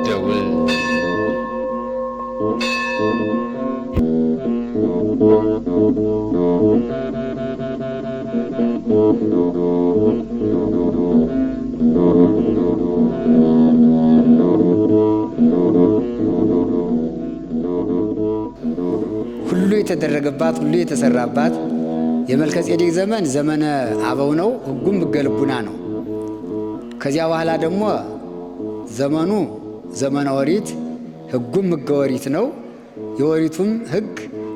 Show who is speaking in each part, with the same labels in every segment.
Speaker 1: ደውል
Speaker 2: ሁሉ የተደረገባት ሁሉ የተሰራባት የመልከጼዴቅ ዘመን ዘመነ አበው ነው። ሕጉም ሕገ ልቡና ነው። ከዚያ በኋላ ደግሞ ዘመኑ ዘመነ ኦሪት፣ ሕጉም ሕገ ኦሪት ነው። የኦሪቱም ሕግ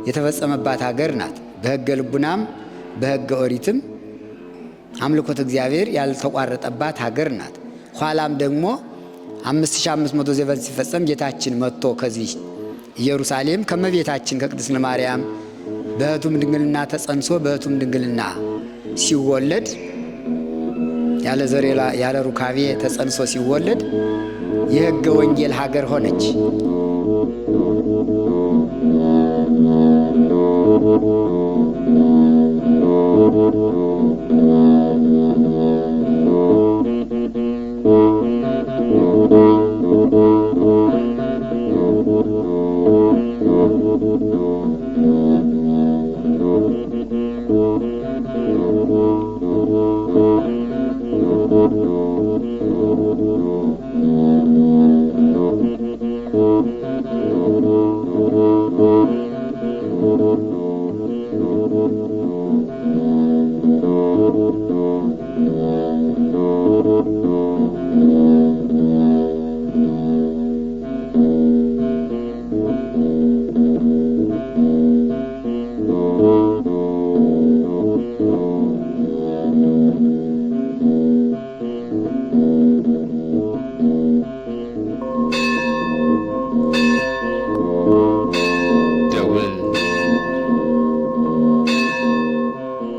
Speaker 2: የተፈጸመባት ሀገር ናት። በሕገ ልቡናም በሕገ ኦሪትም አምልኮተ እግዚአብሔር ያልተቋረጠባት ሀገር ናት። ኋላም ደግሞ 5500 ዘመን ሲፈጸም ጌታችን መጥቶ ከዚህ ኢየሩሳሌም ከመቤታችን ከቅድስት ማርያም በሕቱም ድንግልና ተጸንሶ በሕቱም ድንግልና ሲወለድ ያለ ዘር ያለ ሩካቤ ተጸንሶ ሲወለድ የሕገ ወንጌል ሀገር ሆነች።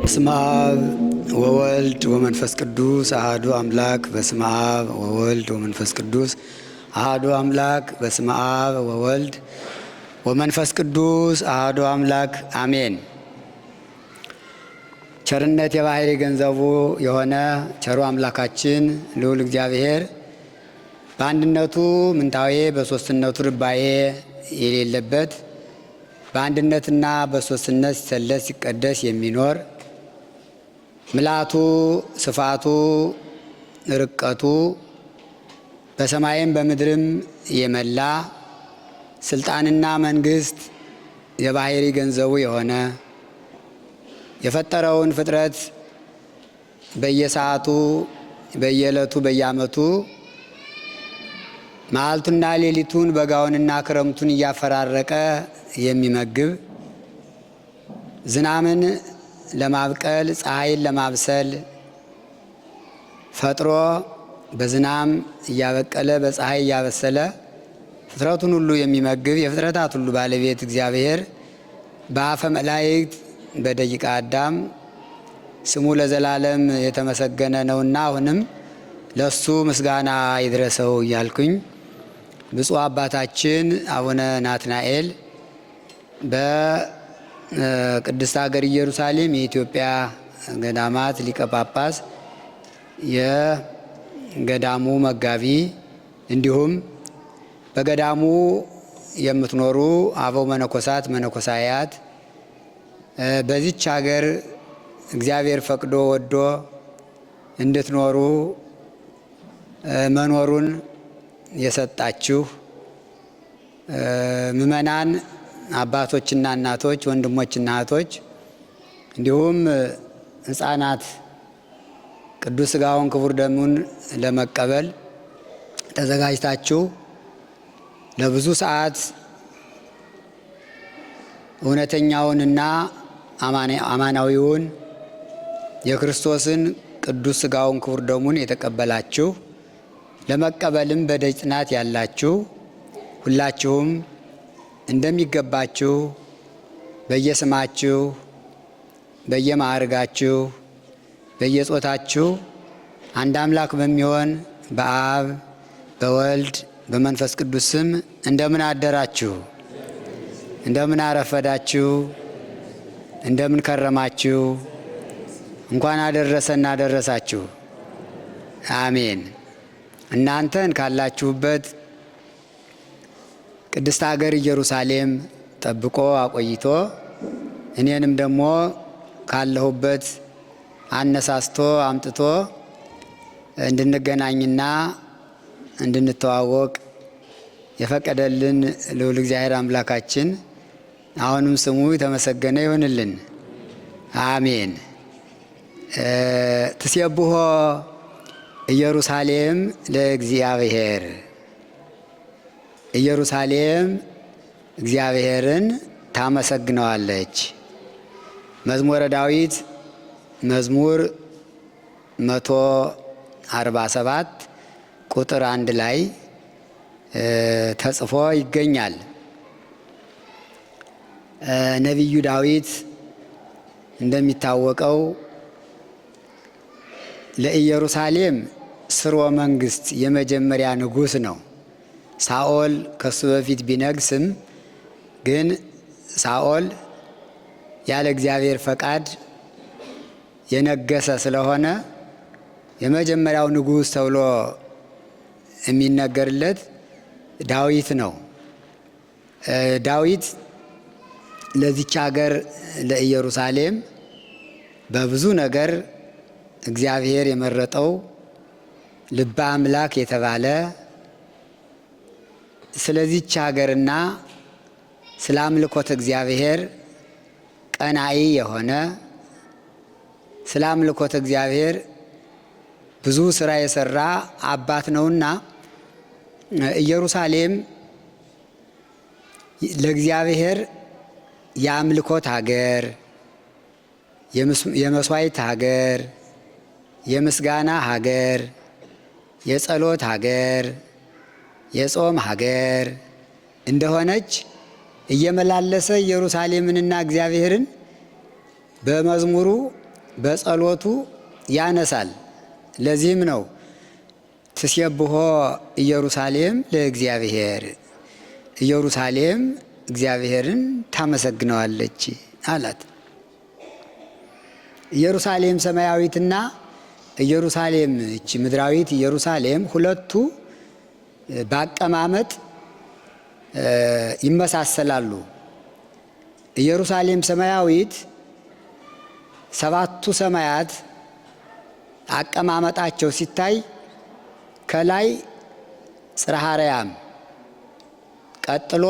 Speaker 2: በስመ አብ ወወልድ ወመንፈስ ቅዱስ አሐዱ አምላክ። በስመ አብ ወወልድ ወመንፈስ ቅዱስ አሐዱ አምላክ። በስመ አብ ወወልድ ወመንፈስ ቅዱስ አሐዱ አምላክ አሜን። ቸርነት የባሕርይ ገንዘቡ የሆነ ቸሩ አምላካችን ልዑል እግዚአብሔር በአንድነቱ ምንታዌ በሦስትነቱ ርባዬ የሌለበት በአንድነትና በሦስትነት ሲሰለስ ሲቀደስ የሚኖር ምልአቱ ስፋቱ ርቀቱ በሰማይም በምድርም የመላ ስልጣንና መንግስት የባሕርይ ገንዘቡ የሆነ የፈጠረውን ፍጥረት በየሰዓቱ በየዕለቱ በየዓመቱ መዓልቱና ሌሊቱን በጋውንና ክረምቱን እያፈራረቀ የሚመግብ ዝናምን ለማብቀል ፀሐይን ለማብሰል ፈጥሮ በዝናም እያበቀለ በፀሐይ እያበሰለ ፍጥረቱን ሁሉ የሚመግብ የፍጥረታት ሁሉ ባለቤት እግዚአብሔር በአፈ መላእክት በደቂቀ አዳም ስሙ ለዘላለም የተመሰገነ ነውና አሁንም ለሱ ምስጋና ይድረሰው እያልኩኝ ብፁዕ አባታችን አቡነ ናትናኤል በቅድስት ሀገር ኢየሩሳሌም የኢትዮጵያ ገዳማት ሊቀ ጳጳስ የገዳሙ መጋቢ እንዲሁም በገዳሙ የምትኖሩ አበው መነኮሳት መነኮሳያት በዚች ሀገር እግዚአብሔር ፈቅዶ ወዶ እንድትኖሩ መኖሩን የሰጣችሁ ምእመናን አባቶችና እናቶች፣ ወንድሞችና እህቶች እንዲሁም ሕፃናት ቅዱስ ሥጋውን ክቡር ደሙን ለመቀበል ተዘጋጅታችሁ ለብዙ ሰዓት እውነተኛውንና አማናዊውን የክርስቶስን ቅዱስ ሥጋውን ክቡር ደሙን የተቀበላችሁ ለመቀበልም በደጅ ጥናት ያላችሁ ሁላችሁም እንደሚገባችሁ በየስማችሁ በየማዕርጋችሁ በየጾታችሁ አንድ አምላክ በሚሆን በአብ በወልድ በመንፈስ ቅዱስ ስም እንደምን አደራችሁ? እንደምን አረፈዳችሁ? እንደምን ከረማችሁ? እንኳን አደረሰና አደረሳችሁ። አሜን። እናንተን ካላችሁበት ቅድስት ሀገር ኢየሩሳሌም ጠብቆ አቆይቶ እኔንም ደግሞ ካለሁበት አነሳስቶ አምጥቶ እንድንገናኝና እንድንተዋወቅ የፈቀደልን ልዑል እግዚአብሔር አምላካችን አሁንም ስሙ የተመሰገነ ይሁንልን። አሜን። ትሴብሖ ኢየሩሳሌም ለእግዚአብሔር። ኢየሩሳሌም እግዚአብሔርን ታመሰግነዋለች። መዝሙረ ዳዊት መዝሙር 147 ቁጥር 1 ላይ ተጽፎ ይገኛል። ነቢዩ ዳዊት እንደሚታወቀው ለኢየሩሳሌም ስርወ መንግስት የመጀመሪያ ንጉሥ ነው። ሳኦል ከሱ በፊት ቢነግስም ግን ሳኦል ያለ እግዚአብሔር ፈቃድ የነገሰ ስለሆነ የመጀመሪያው ንጉሥ ተብሎ የሚነገርለት ዳዊት ነው። ዳዊት ለዚች ሀገር ለኢየሩሳሌም በብዙ ነገር እግዚአብሔር የመረጠው ልበ አምላክ የተባለ ስለዚች ሀገርና ስለ አምልኮት እግዚአብሔር ቀናኢ የሆነ ስለ አምልኮት እግዚአብሔር ብዙ ስራ የሰራ አባት ነውና ኢየሩሳሌም ለእግዚአብሔር የአምልኮት ሀገር፣ የመስዋዕት ሀገር፣ የምስጋና ሀገር፣ የጸሎት ሀገር፣ የጾም ሀገር እንደሆነች እየመላለሰ ኢየሩሳሌምንና እግዚአብሔርን በመዝሙሩ በጸሎቱ ያነሳል። ለዚህም ነው ትሴብሖ ኢየሩሳሌም ለእግዚአብሔር፣ ኢየሩሳሌም እግዚአብሔርን ታመሰግነዋለች አላት። ኢየሩሳሌም ሰማያዊትና ኢየሩሳሌም እቺ ምድራዊት ኢየሩሳሌም ሁለቱ በአቀማመጥ ይመሳሰላሉ። ኢየሩሳሌም ሰማያዊት ሰባቱ ሰማያት አቀማመጣቸው ሲታይ ከላይ ጽርሐ አርያም፣ ቀጥሎ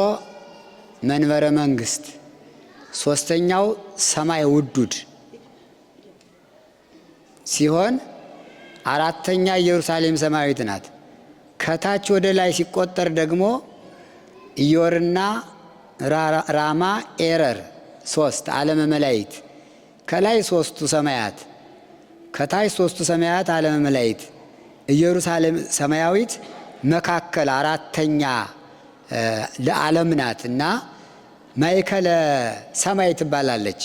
Speaker 2: መንበረ መንግስት፣ ሶስተኛው ሰማይ ውዱድ ሲሆን አራተኛ ኢየሩሳሌም ሰማያዊት ናት። ከታች ወደ ላይ ሲቆጠር ደግሞ ኢዮርና ራማ ኤረር ሶስት ዓለመ መላእክት፣ ከላይ ሶስቱ ሰማያት፣ ከታች ሶስቱ ሰማያት ዓለመ መላእክት። ኢየሩሳሌም ሰማያዊት መካከል አራተኛ ለዓለም ናት እና ማእከለ ሰማይ ትባላለች።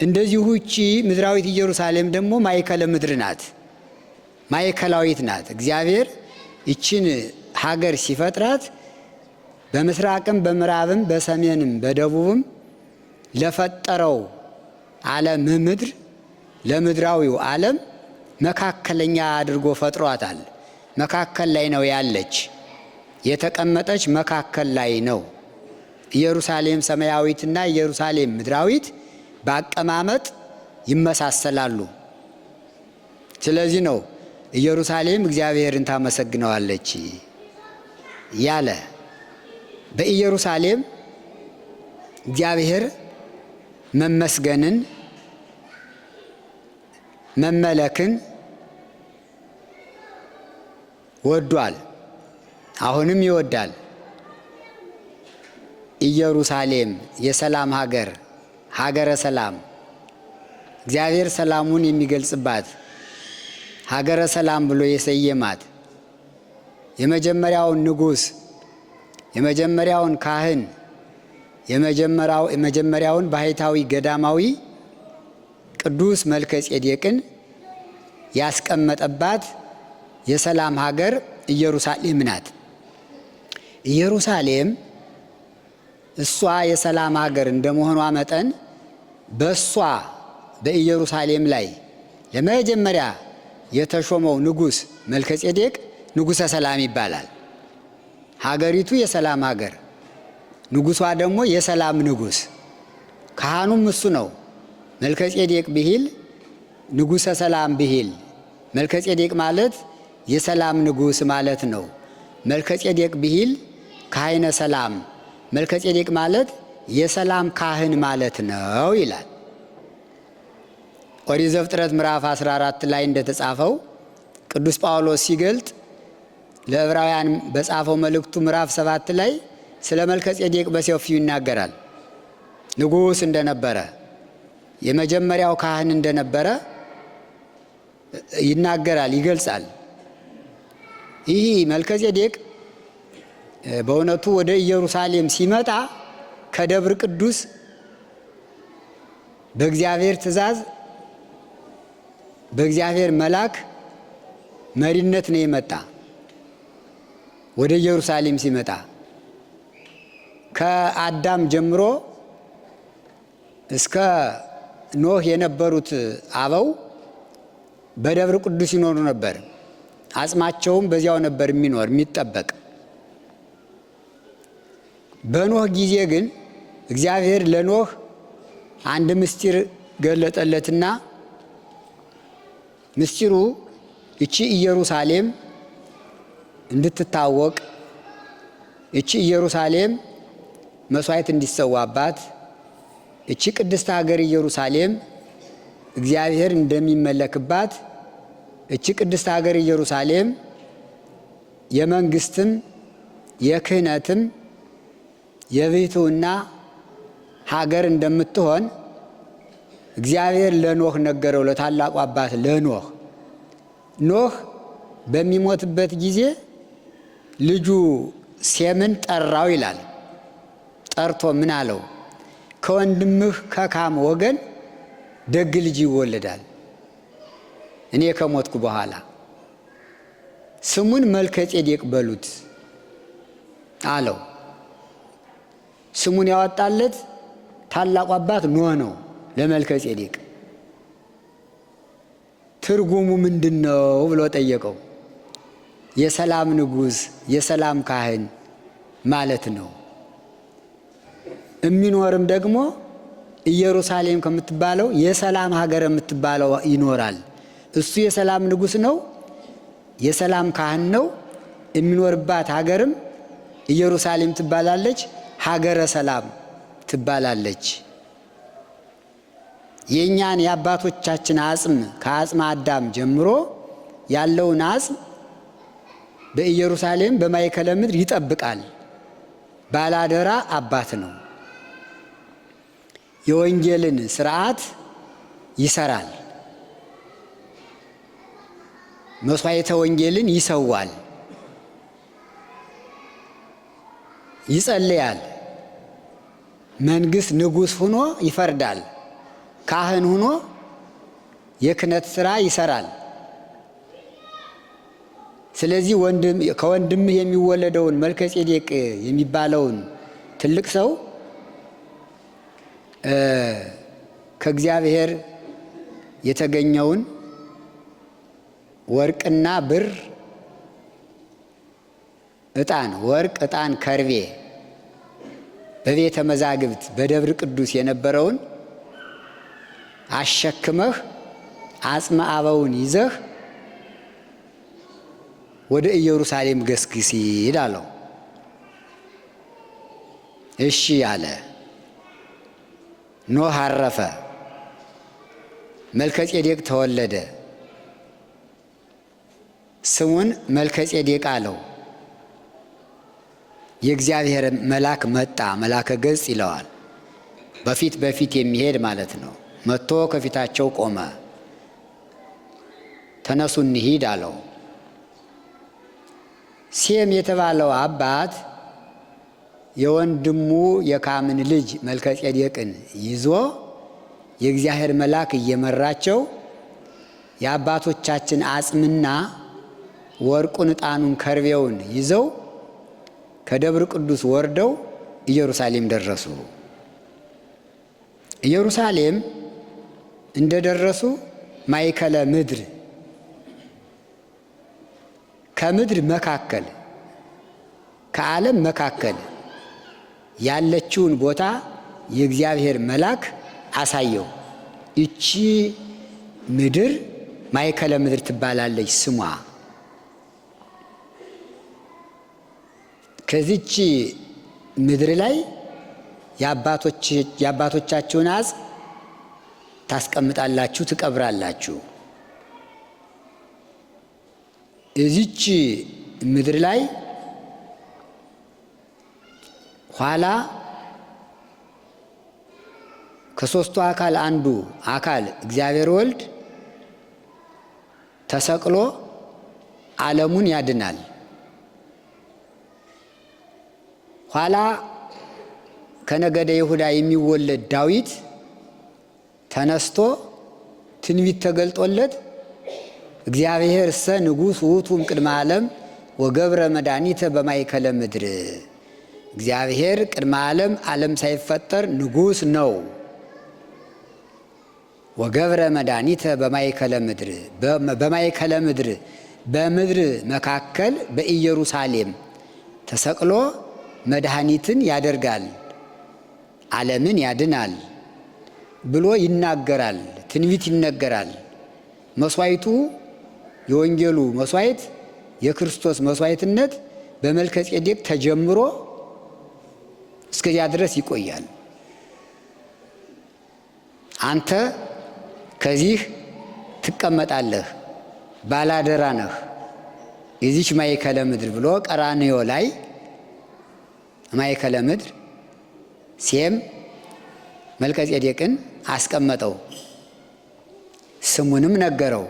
Speaker 2: እንደዚሁ እቺ ምድራዊት ኢየሩሳሌም ደግሞ ማእከለ ምድር ናት፣ ማእከላዊት ናት። እግዚአብሔር ይችን ሀገር ሲፈጥራት በምስራቅም በምዕራብም በሰሜንም በደቡብም ለፈጠረው ዓለም ምድር ለምድራዊው ዓለም መካከለኛ አድርጎ ፈጥሯታል። መካከል ላይ ነው ያለች፣ የተቀመጠች መካከል ላይ ነው። ኢየሩሳሌም ሰማያዊትና ኢየሩሳሌም ምድራዊት በአቀማመጥ ይመሳሰላሉ። ስለዚህ ነው ኢየሩሳሌም እግዚአብሔርን ታመሰግነዋለች ያለ። በኢየሩሳሌም እግዚአብሔር መመስገንን መመለክን ወዷል፣ አሁንም ይወዳል። ኢየሩሳሌም የሰላም ሀገር፣ ሀገረ ሰላም፣ እግዚአብሔር ሰላሙን የሚገልጽባት ሀገረ ሰላም ብሎ የሰየማት የመጀመሪያውን ንጉሥ፣ የመጀመሪያውን ካህን፣ የመጀመሪያውን ባህታዊ ገዳማዊ ቅዱስ መልከ ጼዴቅን ያስቀመጠባት የሰላም ሀገር ኢየሩሳሌም ናት። ኢየሩሳሌም እሷ የሰላም ሀገር እንደመሆኗ መጠን በእሷ በኢየሩሳሌም ላይ ለመጀመሪያ የተሾመው ንጉሥ መልከጼዴቅ ንጉሠ ሰላም ይባላል። ሀገሪቱ የሰላም ሀገር፣ ንጉሷ ደግሞ የሰላም ንጉሥ። ካህኑም እሱ ነው። መልከጼዴቅ ብሂል ንጉሠ ሰላም ብሂል። መልከጼዴቅ ማለት የሰላም ንጉሥ ማለት ነው። መልከጼዴቅ ብሂል ካህነ ሰላም፣ መልከጼዴቅ ማለት የሰላም ካህን ማለት ነው ይላል። ኦሪት ዘፍጥረት ምዕራፍ 14 ላይ እንደተጻፈው ቅዱስ ጳውሎስ ሲገልጥ ለዕብራውያን በጻፈው መልእክቱ ምዕራፍ 7 ላይ ስለ መልከጼዴቅ በሰፊው ይናገራል። ንጉሥ እንደነበረ፣ የመጀመሪያው ካህን እንደነበረ ይናገራል፣ ይገልጻል። ይህ መልከጼዴቅ በእውነቱ ወደ ኢየሩሳሌም ሲመጣ ከደብረ ቅዱስ በእግዚአብሔር ትእዛዝ በእግዚአብሔር መልአክ መሪነት ነው የመጣ። ወደ ኢየሩሳሌም ሲመጣ ከአዳም ጀምሮ እስከ ኖህ የነበሩት አበው በደብረ ቅዱስ ይኖሩ ነበር። አጽማቸውም በዚያው ነበር የሚኖር የሚጠበቅ። በኖህ ጊዜ ግን እግዚአብሔር ለኖህ አንድ ምስጢር ገለጠለትና ምስጢሩ እቺ ኢየሩሳሌም እንድትታወቅ፣ እቺ ኢየሩሳሌም መስዋዕት እንዲሰዋባት፣ እቺ ቅድስት ሀገር ኢየሩሳሌም እግዚአብሔር እንደሚመለክባት፣ እቺ ቅድስት ሀገር ኢየሩሳሌም የመንግስትም የክህነትም የብሕትውና ሀገር እንደምትሆን እግዚአብሔር ለኖህ ነገረው። ለታላቁ አባት ለኖህ ኖህ በሚሞትበት ጊዜ ልጁ ሴምን ጠራው ይላል። ጠርቶ ምን አለው? ከወንድምህ ከካም ወገን ደግ ልጅ ይወለዳል እኔ ከሞትኩ በኋላ፣ ስሙን መልከጼዴቅ በሉት አለው። ስሙን ያወጣለት ታላቁ አባት ኖህ ነው ለመልከጼዴቅ። ትርጉሙ ምንድን ነው ብሎ ጠየቀው። የሰላም ንጉሥ የሰላም ካህን ማለት ነው። የሚኖርም ደግሞ ኢየሩሳሌም ከምትባለው የሰላም ሀገር የምትባለው ይኖራል። እሱ የሰላም ንጉሥ ነው፣ የሰላም ካህን ነው። የሚኖርባት ሀገርም ኢየሩሳሌም ትባላለች፣ ሀገረ ሰላም ትባላለች። የእኛን የአባቶቻችን አጽም ከአጽመ አዳም ጀምሮ ያለውን አጽም በኢየሩሳሌም በማእከለ ምድር ይጠብቃል። ባላደራ አባት ነው። የወንጌልን ስርዓት ይሰራል። መስዋዕተ ወንጌልን ይሰዋል፣ ይጸልያል። መንግስት ንጉሥ ሆኖ ይፈርዳል። ካህን ሆኖ የክህነት ስራ ይሰራል። ስለዚህ ከወንድምህ የሚወለደውን መልከጼዴቅ የሚባለውን ትልቅ ሰው ከእግዚአብሔር የተገኘውን ወርቅና ብር፣ ዕጣን፣ ወርቅ፣ ዕጣን፣ ከርቤ በቤተ መዛግብት በደብረ ቅዱስ የነበረውን አሸክመህ አጽመ አበውን ይዘህ ወደ ኢየሩሳሌም ገስግስ አለው። እሺ አለ። ኖህ አረፈ። መልከጼዴቅ ተወለደ። ስሙን መልከጼዴቅ አለው። የእግዚአብሔር መልአክ መጣ። መልአከ ገጽ ይለዋል። በፊት በፊት የሚሄድ ማለት ነው። መጥቶ ከፊታቸው ቆመ። ተነሱ እንሂድ አለው። ሴም የተባለው አባት የወንድሙ የካምን ልጅ መልከጼዴቅን ይዞ የእግዚአብሔር መልአክ እየመራቸው የአባቶቻችን አጽምና ወርቁን፣ ዕጣኑን፣ ከርቤውን ይዘው ከደብረ ቅዱስ ወርደው ኢየሩሳሌም ደረሱ። ኢየሩሳሌም እንደደረሱ ማእከለ ምድር ከምድር መካከል ከዓለም መካከል ያለችውን ቦታ የእግዚአብሔር መልአክ አሳየው። ይቺ ምድር ማእከለ ምድር ትባላለች ስሟ። ከዚች ምድር ላይ የአባቶቻችሁን አጽም ታስቀምጣላችሁ፣ ትቀብራላችሁ። እዚች ምድር ላይ ኋላ ከሦስቱ አካል አንዱ አካል እግዚአብሔር ወልድ ተሰቅሎ ዓለሙን ያድናል። ኋላ ከነገደ ይሁዳ የሚወለድ ዳዊት ተነስቶ ትንቢት ተገልጦለት እግዚአብሔር እሰ ንጉሥ ውእቱም ቅድመ ዓለም ወገብረ መድኃኒተ በማእከለ ምድር፣ እግዚአብሔር ቅድመ ዓለም ሳይፈጠር ንጉሥ ነው። ወገብረ መድኃኒተ በማእከለ ምድር፣ በማእከለ ምድር በምድር መካከል በኢየሩሳሌም ተሰቅሎ መድኃኒትን ያደርጋል፣ ዓለምን ያድናል ብሎ ይናገራል። ትንቢት ይነገራል። መስዋዕቱ የወንጌሉ መስዋዕት የክርስቶስ መስዋዕትነት በመልከ ጼዴቅ ተጀምሮ እስከዚያ ድረስ ይቆያል። አንተ ከዚህ ትቀመጣለህ፣ ባላደራ ነህ የዚች ማእከለ ምድር ብሎ ቀራንዮ ላይ ማእከለ ምድር ሴም መልከ ጼዴቅን አስቀመጠው፣ ስሙንም ነገረው።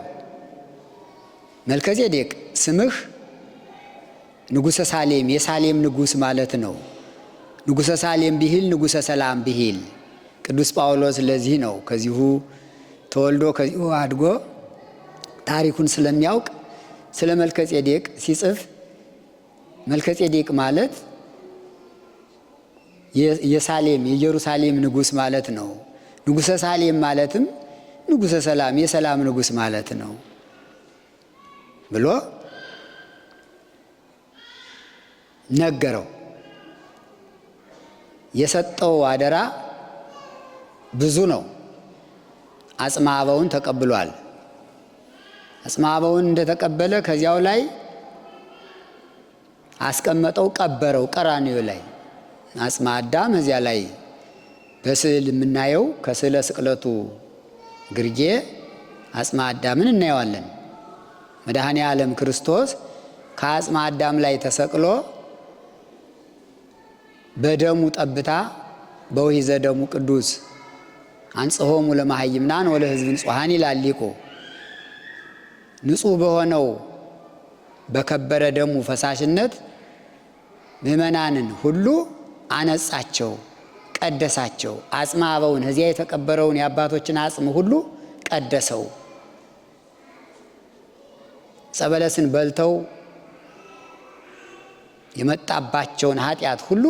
Speaker 2: መልከ ጼዴቅ ስምህ ንጉሠ ሳሌም የሳሌም ንጉሥ ማለት ነው። ንጉሠ ሳሌም ብሂል ንጉሠ ሰላም ብሂል። ቅዱስ ጳውሎስ ለዚህ ነው ከዚሁ ተወልዶ ከዚሁ አድጎ ታሪኩን ስለሚያውቅ ስለ መልከ ጼዴቅ ሲጽፍ መልከ ጼዴቅ ማለት የሳሌም የኢየሩሳሌም ንጉሥ ማለት ነው። ንጉሠ ሳሌም ማለትም ንጉሠ ሰላም የሰላም ንጉሥ ማለት ነው ብሎ ነገረው። የሰጠው አደራ ብዙ ነው። አጽመ አበውን ተቀብሏል። አጽመ አበውን እንደተቀበለ ከዚያው ላይ አስቀመጠው፣ ቀበረው ቀራንዮ ላይ። አጽመ አዳም እዚያ ላይ በስዕል የምናየው ከስዕለ ስቅለቱ ግርጌ አጽመ አዳምን እናየዋለን። መድኃኔ ዓለም ክርስቶስ ከአጽመ አዳም ላይ ተሰቅሎ በደሙ ጠብታ በወሂዘ ደሙ ቅዱስ አንጽሖሙ ለመሃይምናን ወለሕዝብ ንጹሐን ይላል ሊቁ። ንጹሕ በሆነው በከበረ ደሙ ፈሳሽነት ምእመናንን ሁሉ አነጻቸው፣ ቀደሳቸው። አጽመ አበውን እዚያ የተቀበረውን የአባቶችን አጽም ሁሉ ቀደሰው። ጸበለስን በልተው የመጣባቸውን ኃጢአት ሁሉ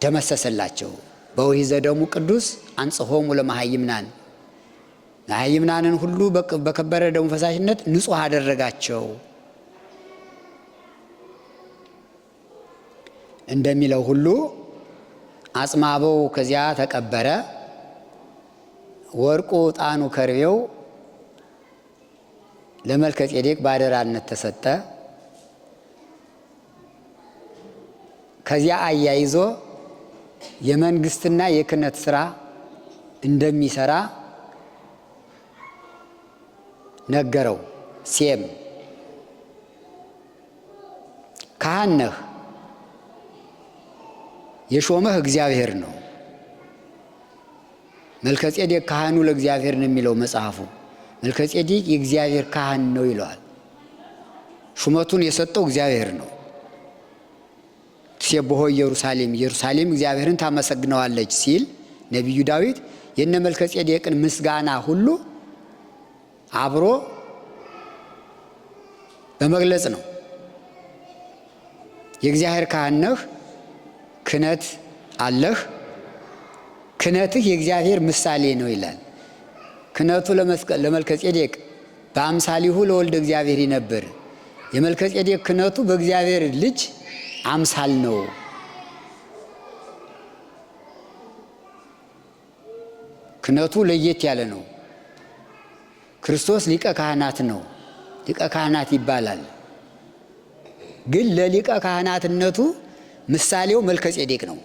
Speaker 2: ደመሰሰላቸው። በወሂዘ ደሙ ቅዱስ አንጽሖሙ ለመሃይምናን መሃይምናንን ሁሉ በከበረ ደሙ ፈሳሽነት ንጹሕ አደረጋቸው እንደሚለው ሁሉ አጽመ አበው ከዚያ ተቀበረ። ወርቁ፣ ዕጣኑ፣ ከርቤው ለመልከ ጼዴቅ ባደራነት ተሰጠ። ከዚያ አያይዞ የመንግስትና የክህነት ስራ እንደሚሰራ ነገረው። ሴም ካህን ነህ፣ የሾመህ እግዚአብሔር ነው። መልከ ጼዴቅ ካህኑ ለእግዚአብሔር ነው የሚለው መጽሐፉ። መልከ ጼዴቅ የእግዚአብሔር ካህን ነው ይለዋል። ሹመቱን የሰጠው እግዚአብሔር ነው። ትሴብሖ ኢየሩሳሌም፣ ኢየሩሳሌም እግዚአብሔርን ታመሰግነዋለች ሲል ነቢዩ ዳዊት የነ መልከ ጼዴቅን ምስጋና ሁሉ አብሮ በመግለጽ ነው። የእግዚአብሔር ካህን ነህ፣ ክህነት አለህ፣ ክህነትህ የእግዚአብሔር ምሳሌ ነው ይላል። ክህነቱ ለመልከ ጼዴቅ በአምሳሊሁ ለወልደ እግዚአብሔር ይነብር፣ የመልከጼዴቅ ክህነቱ በእግዚአብሔር ልጅ አምሳል ነው። ክህነቱ ለየት ያለ ነው። ክርስቶስ ሊቀ ካህናት ነው። ሊቀ ካህናት ይባላል። ግን ለሊቀ ካህናትነቱ ምሳሌው መልከጼዴቅ ነው።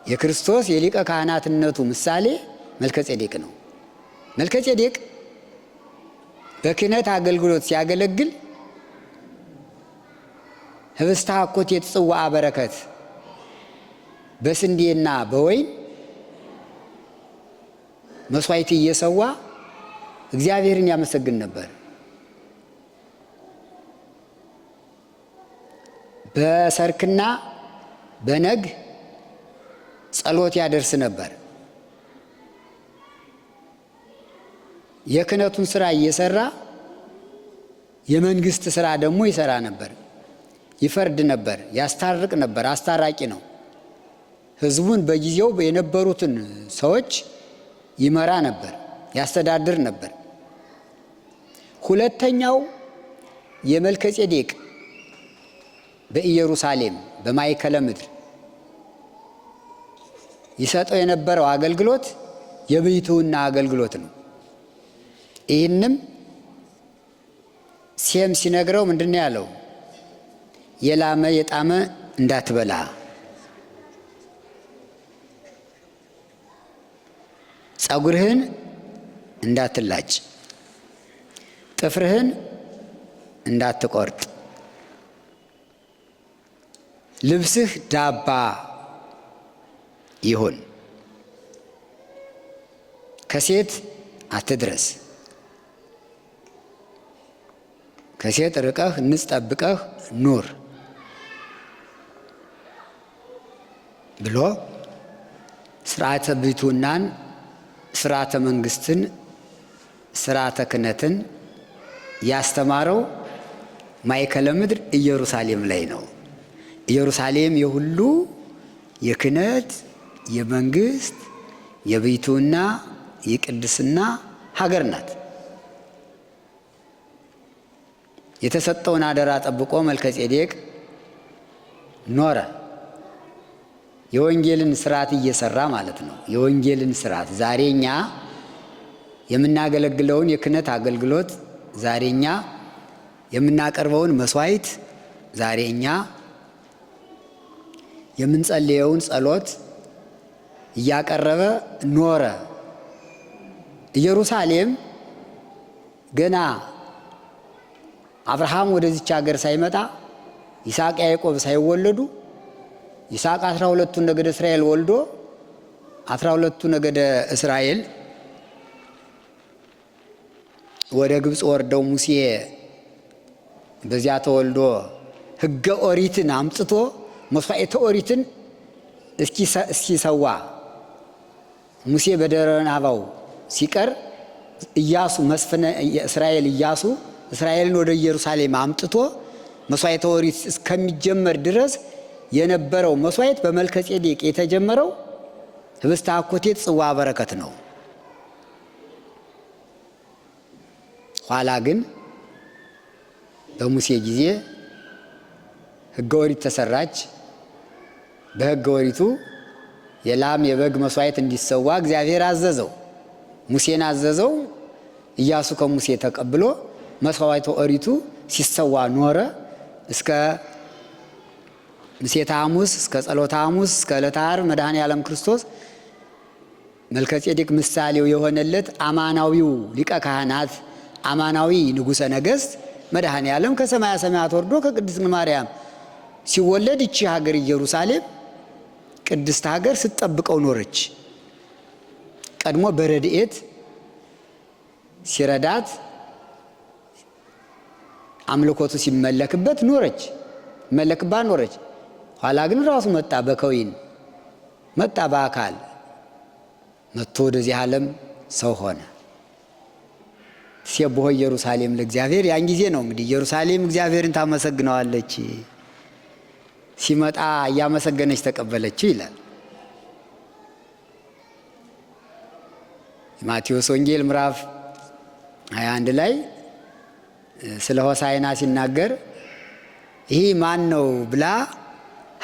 Speaker 2: የክርስቶስ የሊቀ ካህናትነቱ ምሳሌ መልከጼዴቅ ነው። መልከጼዴቅ በክህነት አገልግሎት ሲያገለግል ህብስተ አኮቴት ጽዋዐ በረከት በስንዴና በወይን መስዋዕት እየሰዋ እግዚአብሔርን ያመሰግን ነበር። በሰርክና በነግ ጸሎት ያደርስ ነበር። የክህነቱን ስራ እየሰራ የመንግስት ስራ ደግሞ ይሰራ ነበር። ይፈርድ ነበር፣ ያስታርቅ ነበር። አስታራቂ ነው። ህዝቡን በጊዜው የነበሩትን ሰዎች ይመራ ነበር፣ ያስተዳድር ነበር። ሁለተኛው የመልከጼዴቅ በኢየሩሳሌም በማእከለ ምድር ይሰጠው የነበረው አገልግሎት የብሕትውና አገልግሎት ነው። ይህንም ሴም ሲነግረው ምንድነው ያለው? የላመ የጣመ እንዳትበላ፣ ጸጉርህን እንዳትላጭ፣ ጥፍርህን እንዳትቆርጥ፣ ልብስህ ዳባ ይሁን፣ ከሴት አትድረስ፣ ከሴት ርቀህ ንጽ ጠብቀህ ኑር ብሎ ስርዓተ ብሕትውናን፣ ስርዓተ መንግስትን፣ ስርዓተ ክህነትን ያስተማረው ማእከለ ምድር ኢየሩሳሌም ላይ ነው። ኢየሩሳሌም የሁሉ የክህነት፣ የመንግስት፣ የብሕትውና፣ የቅድስና ሀገር ናት። የተሰጠውን አደራ ጠብቆ መልከጼዴቅ ኖረ። የወንጌልን ስርዓት እየሰራ ማለት ነው። የወንጌልን ስርዓት ዛሬ እኛ የምናገለግለውን የክህነት አገልግሎት፣ ዛሬ እኛ የምናቀርበውን መስዋዕት፣ ዛሬ እኛ የምንጸልየውን ጸሎት እያቀረበ ኖረ። ኢየሩሳሌም ገና አብርሃም ወደዚች ሀገር ሳይመጣ ይስሐቅ ያዕቆብ ሳይወለዱ ይስሐቅ 12ቱን ነገደ እስራኤል ወልዶ 12ቱ ነገደ እስራኤል ወደ ግብፅ ወርደው ሙሴ በዚያ ተወልዶ ሕገ ኦሪትን አምጥቶ መስዋዕተ ኦሪትን እስኪሰዋ ሙሴ በደብረ ናባው ሲቀር ኢያሱ መስፍነ እስራኤል ኢያሱ እስራኤልን ወደ ኢየሩሳሌም አምጥቶ መስዋዕተ ኦሪት እስከሚጀመር ድረስ የነበረው መስዋዕት በመልከጼዴቅ የተጀመረው ህብስተ አኮቴት ጽዋዐ በረከት ነው። ኋላ ግን በሙሴ ጊዜ ሕገ ኦሪት ተሰራች። በሕገ ኦሪቱ የላም የበግ መስዋዕት እንዲሰዋ እግዚአብሔር አዘዘው። ሙሴን አዘዘው። ኢያሱ ከሙሴ ተቀብሎ መስዋዕተ ኦሪቱ ሲሰዋ ኖረ። እስከ ምሴተ ሐሙስ፣ እስከ ጸሎተ ሐሙስ፣ እስከ ዕለተ ዓርብ መድኃኔ ዓለም ክርስቶስ መልከጼዴቅ ምሳሌው የሆነለት አማናዊው ሊቀ ካህናት፣ አማናዊ ንጉሠ ነገሥት መድኃኔ ዓለም ከሰማያ ሰማያት ወርዶ ከቅድስት ማርያም ሲወለድ ይቺ ሀገር ኢየሩሳሌም ቅድስት ሀገር ስትጠብቀው ኖረች። ቀድሞ በረድኤት ሲረዳት አምልኮቱ ሲመለክበት ኖረች፣ መለክባት ኖረች። ኋላ ግን ራሱ መጣ፣ በከዊን መጣ፣ በአካል መጥቶ ወደዚህ ዓለም ሰው ሆነ። ሲቦህ ኢየሩሳሌም ለእግዚአብሔር። ያን ጊዜ ነው እንግዲህ ኢየሩሳሌም እግዚአብሔርን ታመሰግነዋለች። ሲመጣ እያመሰገነች ተቀበለችው ይላል ማቴዎስ ወንጌል ምዕራፍ 21 ላይ ስለ ሆሳዕና ሲናገር ይህ ማን ነው ብላ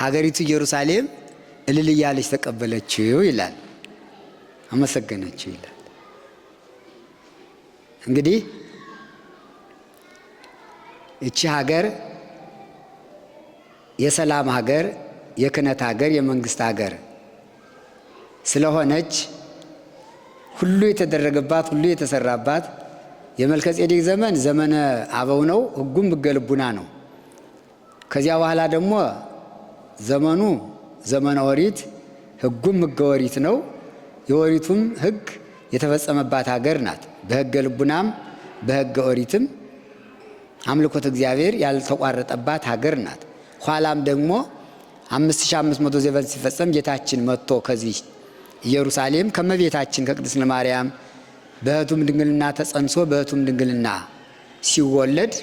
Speaker 2: ሀገሪቱ ኢየሩሳሌም እልል እያለች ተቀበለችው ይላል። አመሰገነችው ይላል። እንግዲህ እቺ ሀገር የሰላም ሀገር፣ የክህነት ሀገር፣ የመንግስት ሀገር ስለሆነች ሁሉ የተደረገባት ሁሉ የተሰራባት የመልከጼዴቅ ዘመን ዘመነ አበው ነው። ሕጉም ሕገ ልቡና ነው። ከዚያ በኋላ ደግሞ ዘመኑ ዘመነ ኦሪት፣ ሕጉም ሕገ ኦሪት ነው። የኦሪቱም ሕግ የተፈጸመባት ሀገር ናት። በሕገ ልቡናም በሕገ ኦሪትም አምልኮት እግዚአብሔር ያልተቋረጠባት ሀገር ናት። ኋላም ደግሞ 5500 ዘመን ሲፈጸም ጌታችን መጥቶ ከዚህ ኢየሩሳሌም ከመቤታችን ከቅድስት ማርያም በሕቱም ድንግልና ተጸንሶ በሕቱም ድንግልና ሲወለድ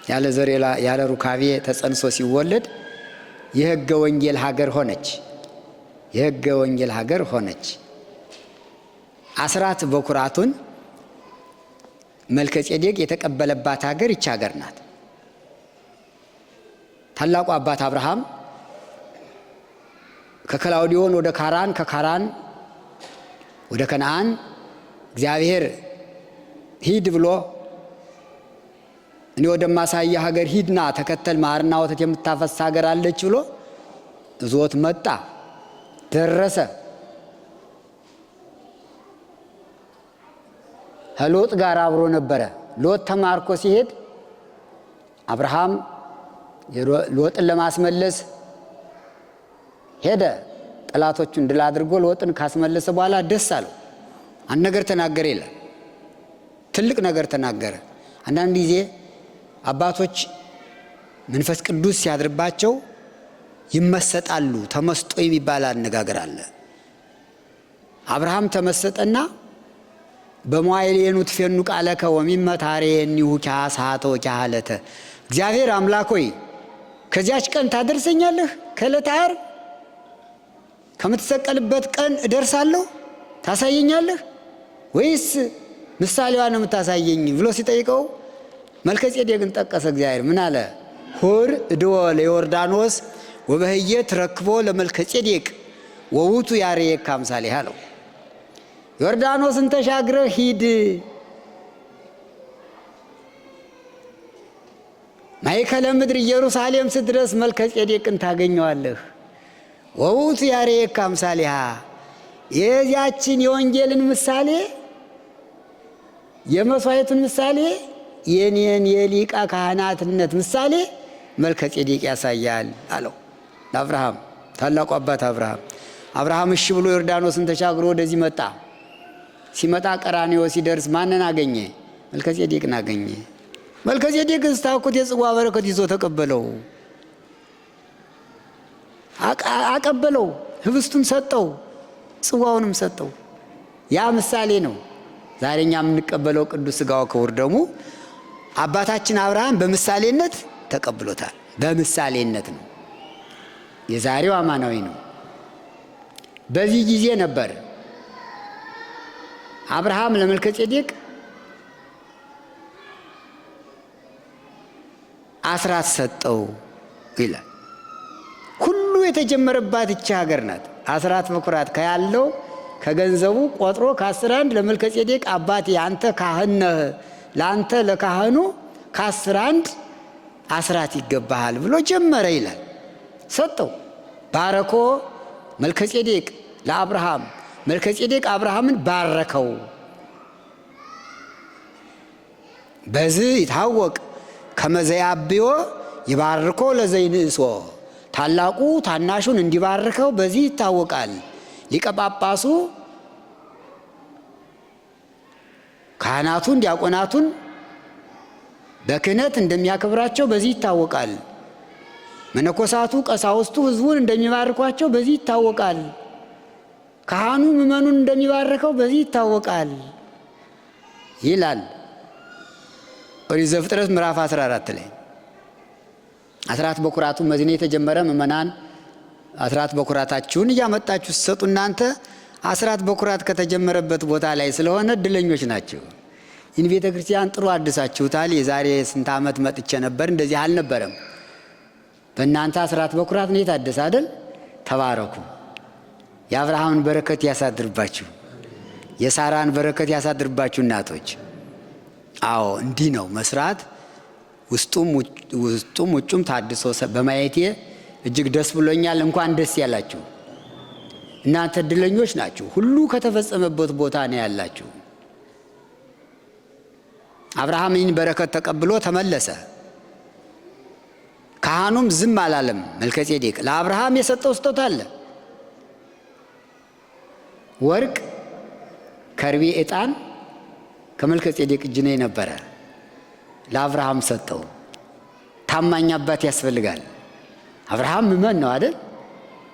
Speaker 2: ያለ ዘር ያለ ሩካቤ ተጸንሶ ሲወለድ የሕገ ወንጌል ሀገር ሆነች። የሕገ ወንጌል ሀገር ሆነች። አስራት በኩራቱን መልከጼዴቅ የተቀበለባት ሀገር ይች ሀገር ናት። ታላቁ አባት አብርሃም ከከላውዲዮን ወደ ካራን፣ ከካራን ወደ ከነአን እግዚአብሔር ሂድ ብሎ እኔ ወደማሳየ ሀገር ሂድና ተከተል፣ ማርና ወተት የምታፈስ ሀገር አለች ብሎ እዞት መጣ። ደረሰ። ከሎጥ ጋር አብሮ ነበረ። ሎጥ ተማርኮ ሲሄድ አብርሃም ሎጥን ለማስመለስ ሄደ። ጠላቶቹን ድል አድርጎ ሎጥን ካስመለሰ በኋላ ደስ አለው። አንድ ነገር ተናገረ ይላል። ትልቅ ነገር ተናገረ። አንዳንድ ጊዜ አባቶች መንፈስ ቅዱስ ሲያድርባቸው ይመሰጣሉ። ተመስጦ የሚባል አነጋገር አለ። አብርሃም ተመሰጠና በመዋዕሌኑ ትፌኑ ቃለከ ወሚመታሬኒሁ ኪያሳቶ ኪያለተ እግዚአብሔር አምላክ ሆይ ከዚያች ቀን ታደርሰኛለህ? ከዕለተ ዓርብ ከምትሰቀልበት ቀን እደርሳለሁ ታሳየኛለህ ወይስ ምሳሌዋን ነው የምታሳየኝ ብሎ ሲጠይቀው መልከጼዴቅን ጠቀሰ። እግዚአብሔር ምን አለ? ሁር እድወ ለዮርዳኖስ ወበህየ ትረክቦ ለመልከጼዴቅ ወውቱ ያርየከ አምሳሌሃ አለው። ዮርዳኖስን ተሻግረህ ሂድ፣ ማእከለ ምድር ኢየሩሳሌም ስትደርስ መልከጼዴቅን ታገኘዋለህ። ወውቱ ያርየከ አምሳሌሃ የዚያችን የወንጌልን ምሳሌ የመስዋዕቱን ምሳሌ የኔን የሊቀ ካህናትነት ምሳሌ መልከጼዴቅ ያሳያል አለው ለአብርሃም። ታላቁ አባት አብርሃም እሺ ብሎ ዮርዳኖስን ተሻግሮ ወደዚህ መጣ። ሲመጣ ቀራንዮ ሲደርስ ማንን አገኘ? መልከጼዴቅን አገኘ። መልከጼዴቅ ስታውቁት የጽዋ በረከት ይዞ ተቀበለው፣ አቀበለው፣ ህብስቱን ሰጠው፣ ጽዋውንም ሰጠው። ያ ምሳሌ ነው። ዛሬኛ የምንቀበለው ቅዱስ ሥጋው ክቡር ደሙ አባታችን አብርሃም በምሳሌነት ተቀብሎታል። በምሳሌነት ነው። የዛሬው አማናዊ ነው። በዚህ ጊዜ ነበር አብርሃም ለመልከጼዴቅ አስራት ሰጠው ይላል። ሁሉ የተጀመረባት ይቺ ሀገር ናት። አስራት በኩራት ከያለው ከገንዘቡ ቆጥሮ ከ11 ለመልከጼዴቅ አባቴ አንተ ካህን ነህ፣ ለአንተ ለካህኑ ከ11 አስራት ይገባሃል ብሎ ጀመረ ይላል። ሰጠው። ባረኮ መልከጼዴቅ ለአብርሃም፣ መልከጼዴቅ አብርሃምን ባረከው። በዚህ ይታወቅ ከመዘያብዮ ይባርኮ ለዘይንእሶ ታላቁ ታናሹን እንዲባርከው በዚህ ይታወቃል። ሊቀ ጳጳሱ ካህናቱን ዲያቆናቱን በክህነት እንደሚያከብራቸው በዚህ ይታወቃል። መነኮሳቱ ቀሳውስቱ ሕዝቡን እንደሚባርኳቸው በዚህ ይታወቃል። ካህኑ ምእመኑን እንደሚባርከው በዚህ ይታወቃል ይላል ኦሪት ዘፍጥረት ምዕራፍ 14 ላይ። አስራት በኩራቱ መዝኔ የተጀመረ ምእመናን አስራት በኩራታችሁን እያመጣችሁ ሲሰጡ እናንተ አስራት በኩራት ከተጀመረበት ቦታ ላይ ስለሆነ እድለኞች ናቸው። ይህን ቤተ ክርስቲያን ጥሩ አድሳችሁታል። የዛሬ ስንት ዓመት መጥቼ ነበር፣ እንደዚህ አልነበረም። በእናንተ አስራት በኩራት ነው የታደሰ አይደል? ተባረኩ። የአብርሃምን በረከት ያሳድርባችሁ፣ የሳራን በረከት ያሳድርባችሁ እናቶች። አዎ እንዲህ ነው መስራት። ውስጡም ውጩም ታድሶ በማየቴ እጅግ ደስ ብሎኛል። እንኳን ደስ ያላችሁ። እናንተ እድለኞች ናችሁ። ሁሉ ከተፈጸመበት ቦታ ነው ያላችሁ። አብርሃም ይህን በረከት ተቀብሎ ተመለሰ። ካህኑም ዝም አላለም። መልከጼዴቅ ለአብርሃም የሰጠው ስጦታ አለ። ወርቅ፣ ከርቤ፣ ዕጣን ከመልከጼዴቅ እጅ ነው የነበረ። ለአብርሃም ሰጠው። ታማኝ አባት ያስፈልጋል። አብርሃም ምእመን ነው አይደል?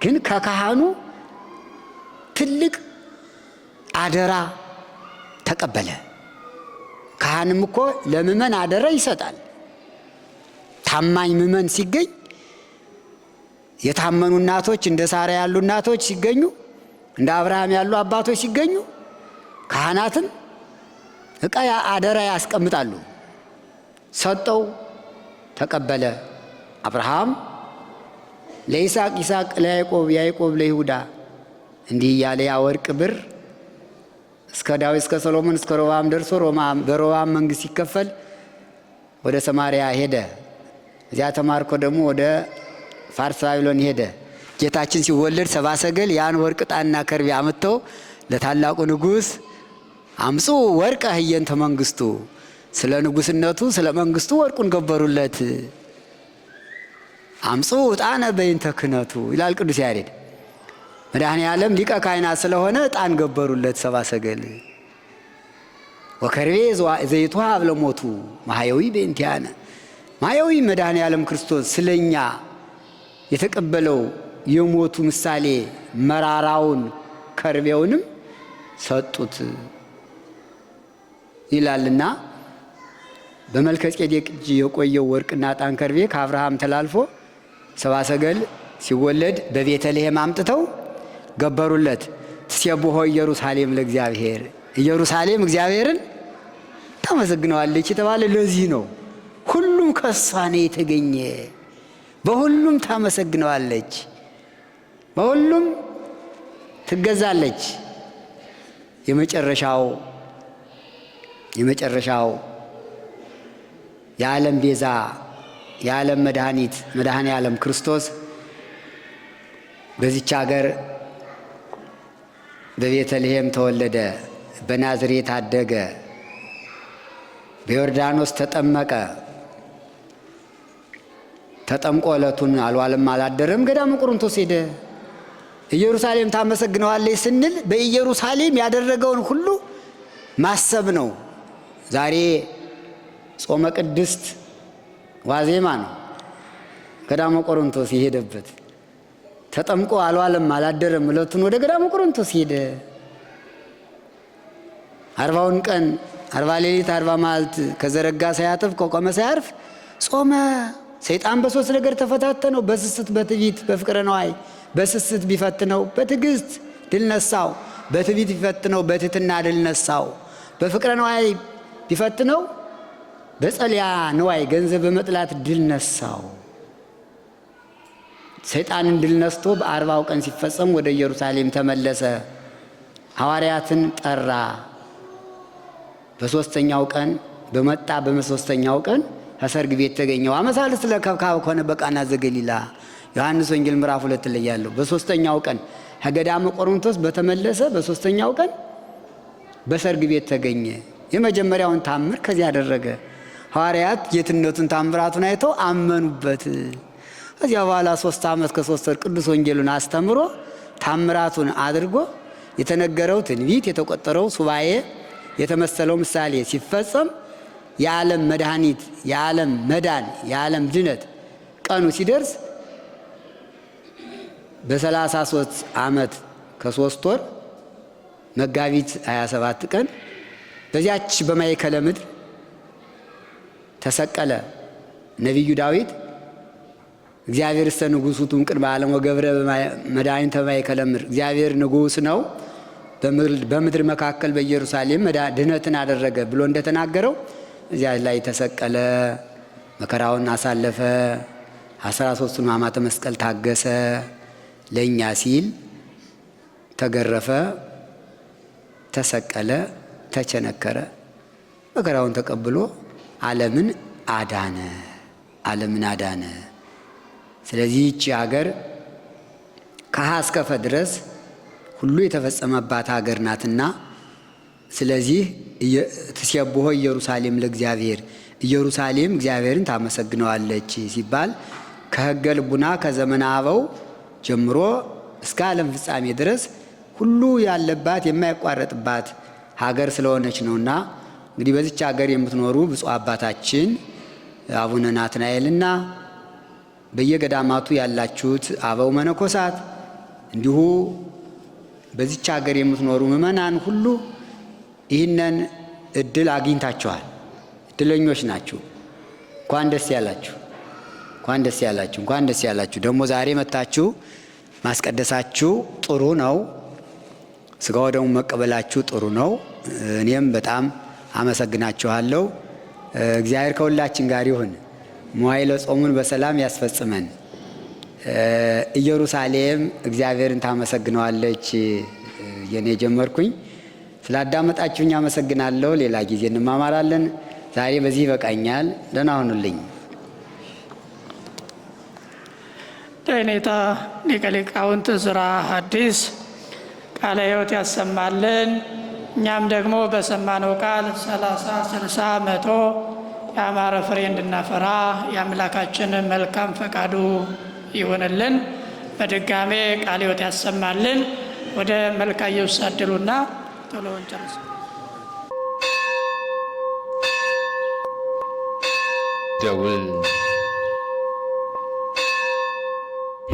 Speaker 2: ግን ከካህኑ ትልቅ አደራ ተቀበለ። ካህንም እኮ ለምእመን አደራ ይሰጣል። ታማኝ ምእመን ሲገኝ፣ የታመኑ እናቶች እንደ ሳራ ያሉ እናቶች ሲገኙ፣ እንደ አብርሃም ያሉ አባቶች ሲገኙ፣ ካህናትም ዕቃ አደራ ያስቀምጣሉ። ሰጠው፣ ተቀበለ። አብርሃም ለይስሐቅ፣ ይስሐቅ ለያዕቆብ፣ ያዕቆብ ለይሁዳ እንዲህ እያለ ያ ወርቅ ብር እስከ ዳዊት እስከ ሰሎሞን እስከ ሮብዓም ደርሶ በሮብዓም መንግስት ሲከፈል ወደ ሰማርያ ሄደ። እዚያ ተማርኮ ደግሞ ወደ ፋርስ ባቢሎን ሄደ። ጌታችን ሲወለድ ሰብአ ሰገል ያን ወርቅ ዕጣንና ከርቤ አመጥተው ለታላቁ ንጉሥ አምፁ ወርቀ ህየንተ መንግስቱ፣ ስለ ንጉስነቱ ስለ መንግስቱ ወርቁን ገበሩለት። አምፁ ዕጣነ በይንተ ክህነቱ ይላል ቅዱስ ያሬድ። መድኃኔ ዓለም ሊቀ ካህናት ስለሆነ ዕጣን ገበሩለት ሰብአ ሰገል። ወከርቤ ዘይትወሀብ ለሞቱ ማህየዊ በእንቲአነ፣ ማህየዊ መድኃኔ ዓለም ክርስቶስ ስለኛ የተቀበለው የሞቱ ምሳሌ መራራውን ከርቤውንም ሰጡት ይላልና በመልከጼዴቅ እጅ የቆየው ወርቅና ዕጣን ከርቤ ከአብርሃም ተላልፎ ሰብአ ሰገል ሲወለድ በቤተልሔም አምጥተው ገበሩለት። ትሴብሖ ኢየሩሳሌም ለእግዚአብሔር፣ ኢየሩሳሌም እግዚአብሔርን ታመሰግነዋለች የተባለ ለዚህ ነው። ሁሉም ከእሷ ነው የተገኘ። በሁሉም ታመሰግነዋለች፣ በሁሉም ትገዛለች። የመጨረሻው የዓለም ቤዛ የዓለም መድኃኒት መድኃኔ ዓለም ክርስቶስ በዚች ሀገር በቤተልሔም ተወለደ፣ በናዝሬት አደገ፣ በዮርዳኖስ ተጠመቀ። ተጠምቆ ዕለቱን አልዋለም አላደረም፣ ገዳመ ቆሮንቶስ ሄደ። ኢየሩሳሌም ታመሰግነዋለች ስንል በኢየሩሳሌም ያደረገውን ሁሉ ማሰብ ነው። ዛሬ ጾመ ቅድስት ዋዜማ ነው። ገዳመ ቆሮንቶስ የሄደበት ተጠምቆ አልዋለም አላደረም፣ ዕለቱን ወደ ገዳመ ቆሮንቶስ ሄደ። 40ውን ቀን 40 ሌሊት 40 መዓልት ከዘረጋ ሳያጥፍ ከቆመ ሳያርፍ ጾመ። ሰይጣን በሶስት ነገር ተፈታተነው፣ በስስት በትዕቢት በፍቅረ ነዋይ። በስስት ቢፈትነው በትዕግስት ድል ነሳው፣ በትዕቢት ቢፈትነው በትሕትና ድል ነሳው፣ በፍቅረ ነዋይ ቢፈትነው በጸልያ ነዋይ ገንዘብ በመጥላት ድል ነሳው። ሰይጣንን ድል ነስቶ በ40ው ቀን ሲፈጸም ወደ ኢየሩሳሌም ተመለሰ። ሐዋርያትን ጠራ። በሶስተኛው ቀን በሶስተኛው ቀን ከሰርግ ቤት ተገኘው። አመሳልስ ለከብካብ ከሆነ በቃና ዘገሊላ ዮሐንስ ወንጌል ምዕራፍ 2 ላይ ያለው በሶስተኛው ቀን ከገዳመ ቆሮንቶስ በተመለሰ በሶስተኛው ቀን በሰርግ ቤት ተገኘ። የመጀመሪያውን ታምር ከዚህ አደረገ። ሐዋርያት ጌትነቱን ታምራቱን አይተው አመኑበት። ከዚያ በኋላ 3 ዓመት ከ3 ወር ቅዱስ ወንጌሉን አስተምሮ ታምራቱን አድርጎ የተነገረው ትንቢት የተቆጠረው ሱባኤ የተመሰለው ምሳሌ ሲፈጸም የዓለም መድኃኒት የዓለም መዳን የዓለም ድነት ቀኑ ሲደርስ በ33 ዓመት ከ3 ወር መጋቢት 27 ቀን በዚያች በማእከለ ምድር ተሰቀለ። ነቢዩ ዳዊት እግዚአብሔር እስተ ንጉሡ ቅድመ ዓለም ወገብረ መድኃኒተ በማእከለ ምድር፣ እግዚአብሔር ንጉሥ ነው በምድር መካከል በኢየሩሳሌም ድህነትን አደረገ ብሎ እንደተናገረው እዚያ ላይ ተሰቀለ፣ መከራውን አሳለፈ፣ 13ቱን ሕማማተ መስቀል ታገሰ፣ ለእኛ ሲል ተገረፈ፣ ተሰቀለ፣ ተቸነከረ፣ መከራውን ተቀብሎ ዓለምን አዳነ። ስለዚህ ይህች ሀገር ከሀ እስከ ፈ ድረስ ሁሉ የተፈጸመባት ሀገር ናትና፣ ስለዚህ ትሴብሖ ኢየሩሳሌም ለእግዚአብሔር፣ ኢየሩሳሌም እግዚአብሔርን ታመሰግነዋለች ሲባል ከሕገ ልቡና ከዘመነ አበው ጀምሮ እስከ ዓለም ፍጻሜ ድረስ ሁሉ ያለባት የማይቋረጥባት ሀገር ስለሆነች ነውና እንግዲህ በዚች ሀገር የምትኖሩ ብፁዕ አባታችን አቡነ ናትናኤልና በየገዳማቱ ያላችሁት አበው መነኮሳት እንዲሁ በዚች ሀገር የምትኖሩ ምእመናን ሁሉ ይህንን እድል አግኝታችኋል። እድለኞች ናችሁ። እንኳን ደስ ያላችሁ፣ እንኳን ደስ ያላችሁ፣ እንኳን ደስ ያላችሁ። ደግሞ ዛሬ መታችሁ ማስቀደሳችሁ ጥሩ ነው። ስጋው ደግሞ መቀበላችሁ ጥሩ ነው። እኔም በጣም አመሰግናችኋለሁ። እግዚአብሔር ከሁላችን ጋር ይሁን። መዋዕለ ጾሙን በሰላም ያስፈጽመን። ኢየሩሳሌም እግዚአብሔርን ታመሰግነዋለች። የኔ ጀመርኩኝ። ስላዳመጣችሁኝ አመሰግናለሁ። ሌላ ጊዜ እንማማራለን። ዛሬ በዚህ ይበቃኛል። ደህና ሁኑልኝ።
Speaker 1: ጤኔታ ሊቀ ሊቃውንት ዕዝራ ሐዲስ ቃለ ሕይወት ያሰማልን። እኛም ደግሞ በሰማነው ቃል 30፣ 60፣ 100 የአማረ ፍሬ እንድናፈራ የአምላካችን መልካም ፈቃዱ ይሆንልን። በድጋሜ ቃለ ሕይወት ያሰማልን። ወደ መልካ እየወሳደሉና ቶሎ እንጨርስ።
Speaker 3: ደውል